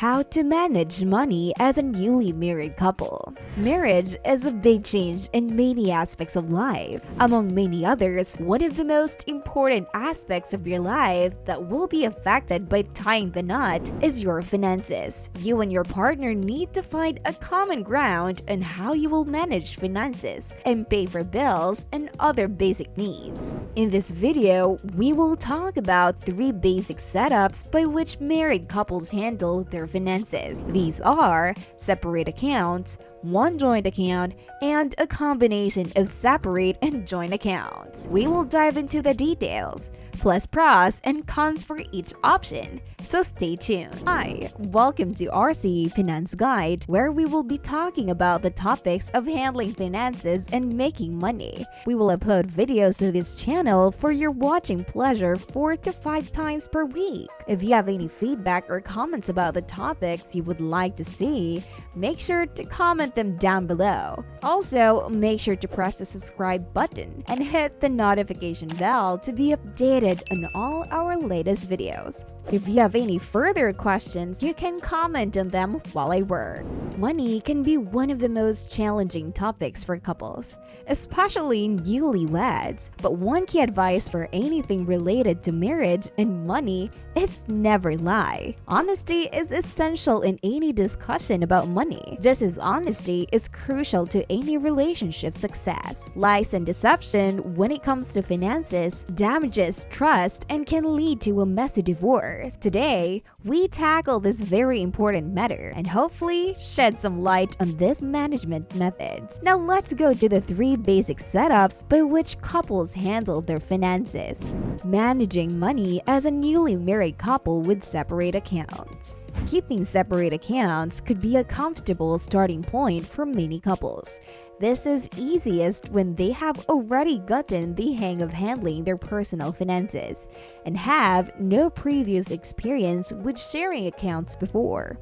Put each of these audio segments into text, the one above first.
How to manage money as a newly married couple. Marriage is a big change in many aspects of life. Among many others, one of the most important aspects of your life that will be affected by tying the knot is your finances. You and your partner need to find a common ground on how you will manage finances and pay for bills and other basic needs. In this video, we will talk about 3 basic setups by which married couples handle their finances. These are separate accounts, one joint account, and a combination of separate and joint accounts. We will dive into the details, plus pros and cons for each option, so stay tuned. Hi, welcome to RCe Finance Guide, where we will be talking about the topics of handling finances and making money. We will upload videos to this channel for your watching pleasure 4 to 5 times per week. If you have any feedback or comments about the topics you would like to see, make sure to comment them down below. Also, make sure to press the subscribe button and hit the notification bell to be updated on all our latest videos. If you have any further questions, you can comment on them while I work. Money can be one of the most challenging topics for couples, especially newlyweds. But one key advice for anything related to marriage and money is never lie. Honesty is essential in any discussion about money, just as honesty is crucial to any relationship success. Lies and deception when it comes to finances damages trust and can lead to a messy divorce. Today, we tackle this very important matter and hopefully shed some light on these management methods. Now let's go to the 3 basic setups by which couples handle their finances. Managing money as a newly married couple with separate accounts. Keeping separate accounts could be a comfortable starting point for many couples. This is easiest when they have already gotten the hang of handling their personal finances and have no previous experience with sharing accounts before.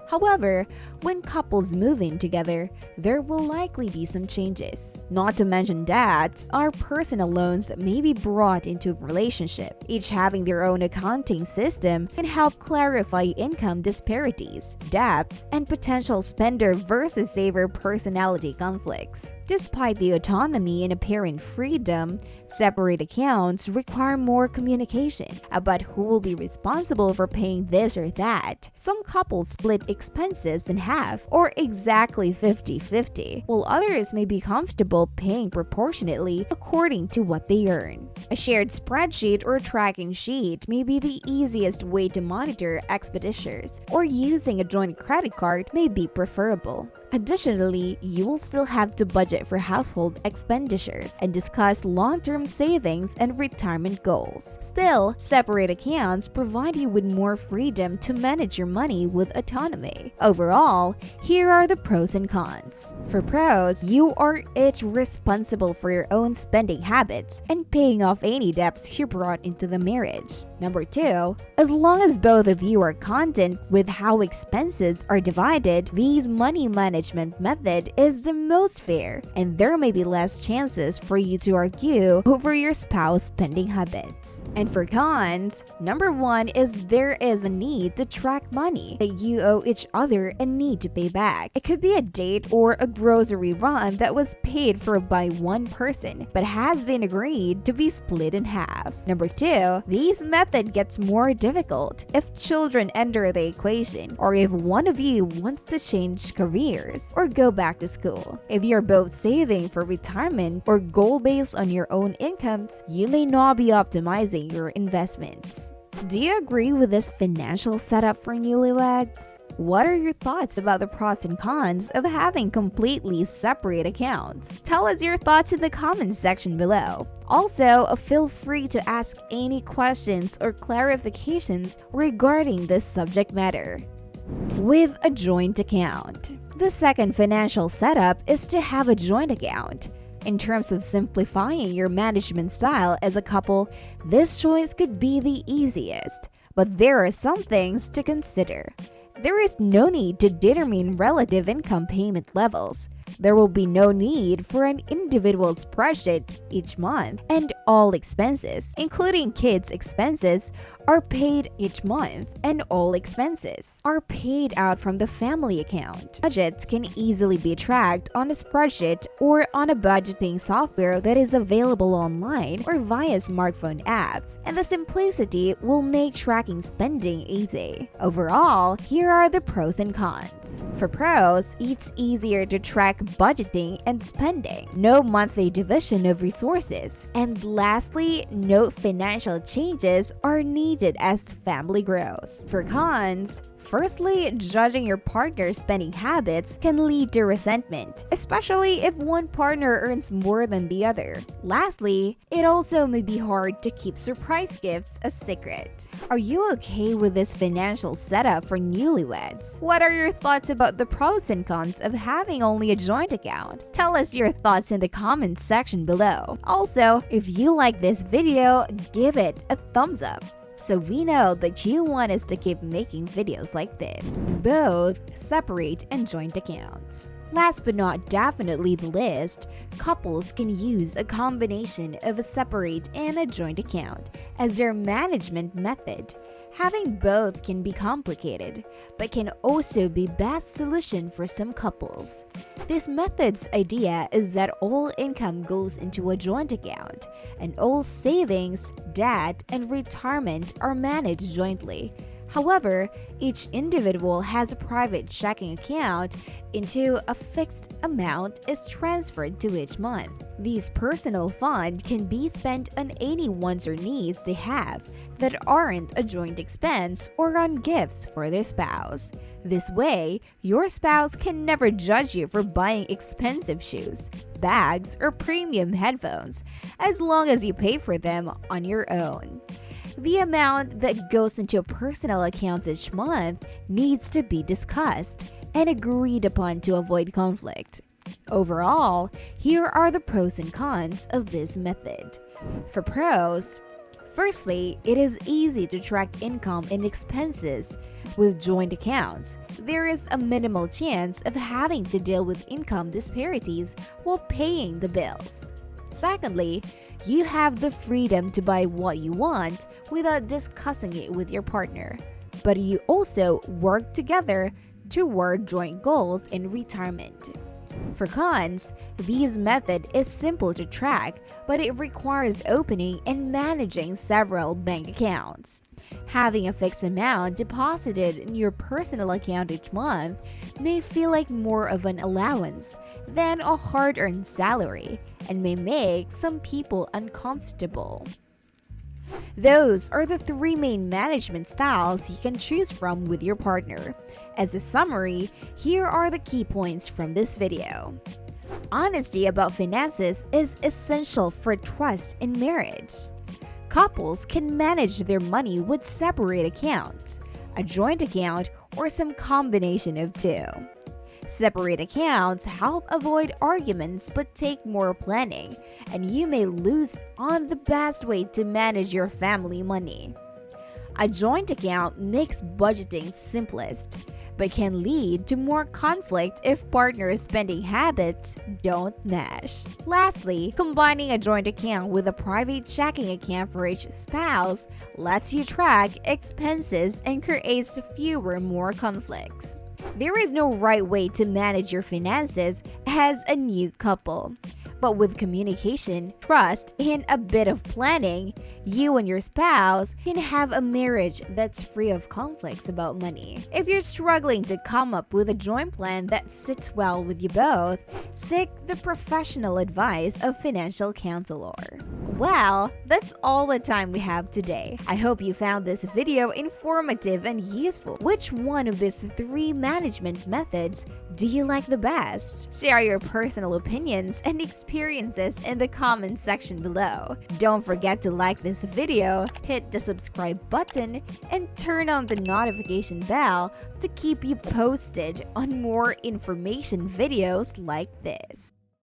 However, when couples move in together, there will likely be some changes. Not to mention that our personal loans may be brought into a relationship. Each having their own accounting system can help clarify income disparities, debts, and potential spender versus saver personality conflicts. Despite the autonomy and apparent freedom, separate accounts require more communication about who will be responsible for paying this or that. Some couples split expenses in half or exactly 50-50, while others may be comfortable paying proportionately according to what they earn. A shared spreadsheet or tracking sheet may be the easiest way to monitor expenditures, or using a joint credit card may be preferable. Additionally, you will still have to budget for household expenditures and discuss long-term savings and retirement goals. Still, separate accounts provide you with more freedom to manage your money with autonomy. Overall, here are the pros and cons. For pros, you are each responsible for your own spending habits and paying off any debts you brought into the marriage. Number 2, as long as both of you are content with how expenses are divided, these money management method is the most fair, and there may be less chances for you to argue over your spouse's spending habits. And for cons, number 1 is there is a need to track money that you owe each other and need to pay back. It could be a date or a grocery run that was paid for by one person but has been agreed to be split in half. Number 2, these methods gets more difficult if children enter the equation, or if one of you wants to change careers or go back to school. If you're both saving for retirement or goal based on your own incomes, you may not be optimizing your investments. Do you agree with this financial setup for newlyweds? What are your thoughts about the pros and cons of having completely separate accounts? Tell us your thoughts in the comments section below. Also, feel free to ask any questions or clarifications regarding this subject matter. With a joint account. The second financial setup is to have a joint account. In terms of simplifying your management style as a couple, this choice could be the easiest, but there are some things to consider. There is no need to determine relative income payment levels. There will be no need for an individual spreadsheet each month, and all expenses, including kids' expenses, are paid each month, and all expenses are paid out from the family account. Budgets can easily be tracked on a spreadsheet or on a budgeting software that is available online or via smartphone apps, and the simplicity will make tracking spending easy. Overall, here are the pros and cons. For pros, it's easier to track budgeting and spending, no monthly division of resources, and lastly, no financial changes are needed as the family grows. For cons, firstly, judging your partner's spending habits can lead to resentment, especially if one partner earns more than the other. Lastly, it also may be hard to keep surprise gifts a secret. Are you okay with this financial setup for newlyweds? What are your thoughts about the pros and cons of having only a joint account? Tell us your thoughts in the comments section below. Also, if you like this video, give it a thumbs up, so we know that you want us to keep making videos like this. Both separate and joint accounts. Last but not definitely the least, couples can use a combination of a separate and a joint account as their management method. Having both can be complicated, but can also be best solution for some couples. This method's idea is that all income goes into a joint account, and all savings, debt, and retirement are managed jointly. However, each individual has a private checking account into a fixed amount is transferred to each month. These personal funds can be spent on any wants or needs they have that aren't a joint expense or on gifts for their spouse. This way, your spouse can never judge you for buying expensive shoes, bags, or premium headphones, as long as you pay for them on your own. The amount that goes into a personal account each month needs to be discussed and agreed upon to avoid conflict. Overall, here are the pros and cons of this method. For pros, firstly, it is easy to track income and expenses with joint accounts. There is a minimal chance of having to deal with income disparities while paying the bills. Secondly, you have the freedom to buy what you want without discussing it with your partner, but you also work together toward joint goals in retirement. For cons, this method is simple to track, but it requires opening and managing several bank accounts. Having a fixed amount deposited in your personal account each month may feel like more of an allowance than a hard-earned salary and may make some people uncomfortable. Those are the three main management styles you can choose from with your partner. As a summary, here are the key points from this video. Honesty about finances is essential for trust in marriage. Couples can manage their money with separate accounts, a joint account, or some combination of two. Separate accounts help avoid arguments but take more planning, and you may lose on the best way to manage your family money. A joint account makes budgeting simplest, but can lead to more conflict if partner spending habits don't mesh. Lastly, combining a joint account with a private checking account for each spouse lets you track expenses and creates fewer more conflicts. There is no right way to manage your finances as a new couple. But with communication, trust, and a bit of planning, you and your spouse can have a marriage that's free of conflicts about money. If you're struggling to come up with a joint plan that sits well with you both, seek the professional advice of financial counselor. Well, that's all the time we have today. I hope you found this video informative and useful. Which one of these three management methods do you like the best? Share your personal opinions and experiences in the comments section below. Don't forget to like this video, hit the subscribe button, and turn on the notification bell to keep you posted on more information videos like this.